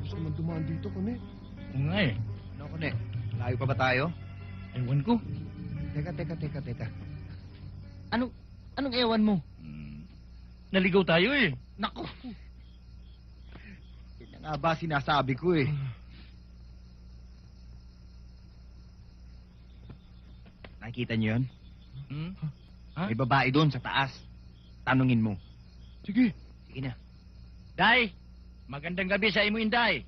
Gusto naman dumaan dito, Kone. Oo nga eh. Ano, Kone? Layo pa ba tayo? Ewan ko. Teka. Anong ewan mo? Naligaw tayo eh. Naku! Yan nga ba sinasabi ko eh. Nakikita niyo yun? Hmm? Ha? May babae doon sa taas. Tanungin mo. Sige. Sige na. Day! Magandang gabi sa imo, Inday.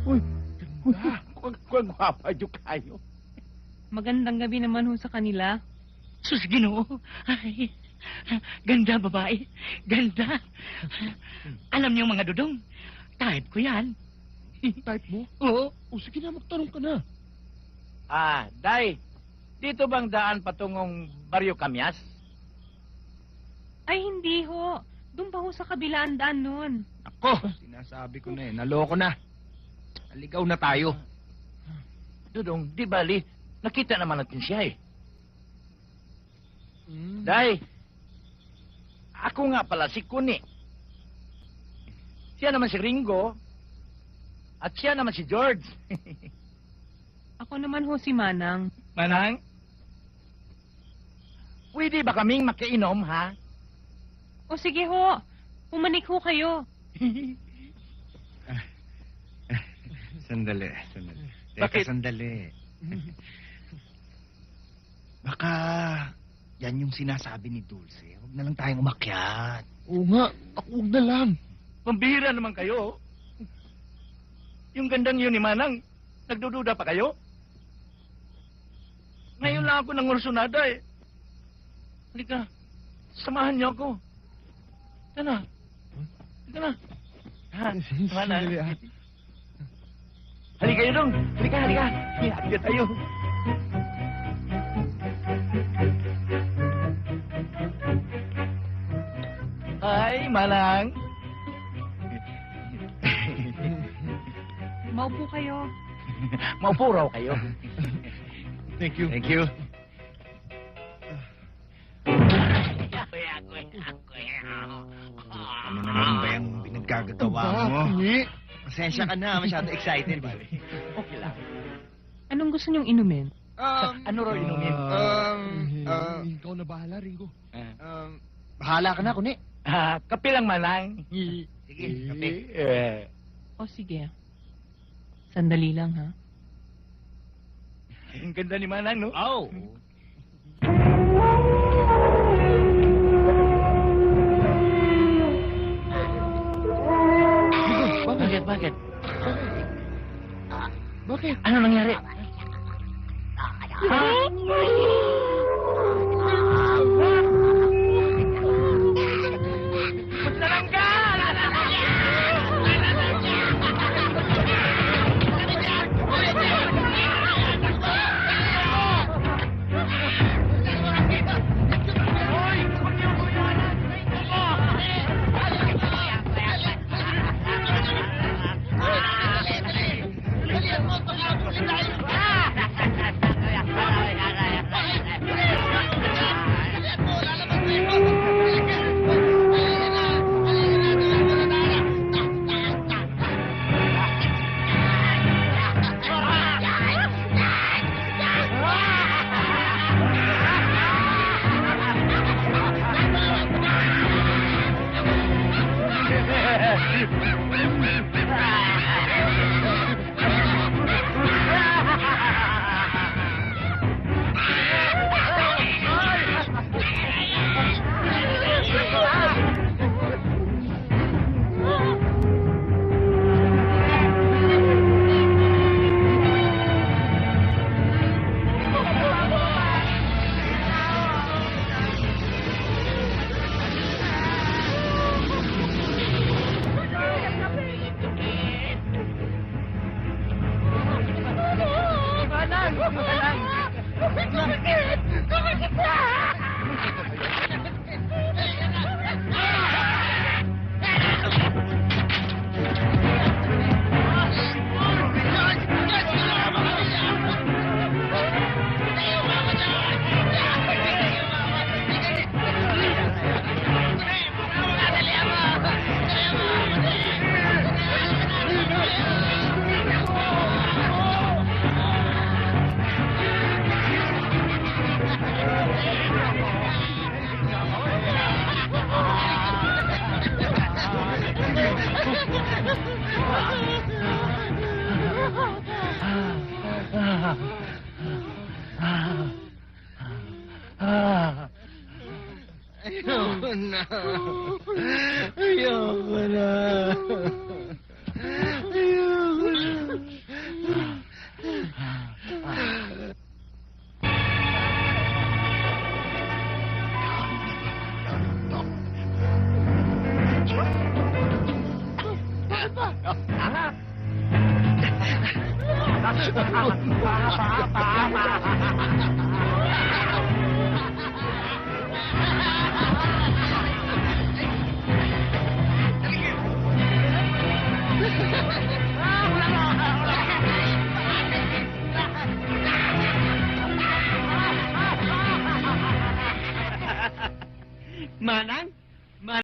Uy, Kung gwapa yung kayo. Magandang gabi naman ho sa kanila. Sus, Ginoo. Ay, ganda, babae. Ganda. Alam niyo, mga dudong, type ko yan. type mo? Oo. O sige na, magtanong ka na. Day, dito bang daan patungong Baryo Kamyas? Ay, hindi ho. Doon pa ho sa kabilaan daan nun. Ako! Sinasabi ko na eh. Naloko na. Naligaw na tayo. Dudong, di bali, nakita naman natin siya eh. Hmm. Day, ako nga pala si Kuni. Siya naman si Ringo. At siya naman si George. Ako naman ho si Manang. Manang? Pwede ba kaming makiinom, ha? O sige ho. Pumanik ho kayo. Sandali. Teka, Bakit? sandali. Baka yan yung sinasabi ni Dulce. Huwag na lang tayong umakyat. Oo nga, ako huwag na lang. Pambihira naman kayo. Yung gandang yun ni Manang, nagdududa pa kayo? Ngayon lang ako ng ursunada eh. Halika, samahan niyo ako. Halika na. Halika na. Ha, Manang. Sandali, ah. Halika kayo dong. Halika. Halika tayo. Ay, Manang. Maupo kayo. Maupo raw kayo. Thank you. Thank you. Ano naman ba yung pinaggagawa mo? Hindi. Pasensya ka na, masyado excited. Okay lang. Anong gusto niyong inumin? Ano raw inumin? Ikaw na bahala, Ringo. Bahala ka na, Kuni. Kape lang, Manang. Sige, kape. O sige. Sandali lang ha. Ang ganda ni Manang, no? Oh. Bakit? Bakit? Ano nangyari? Ayoko na. Ayoko na. Ayoko na. Manang,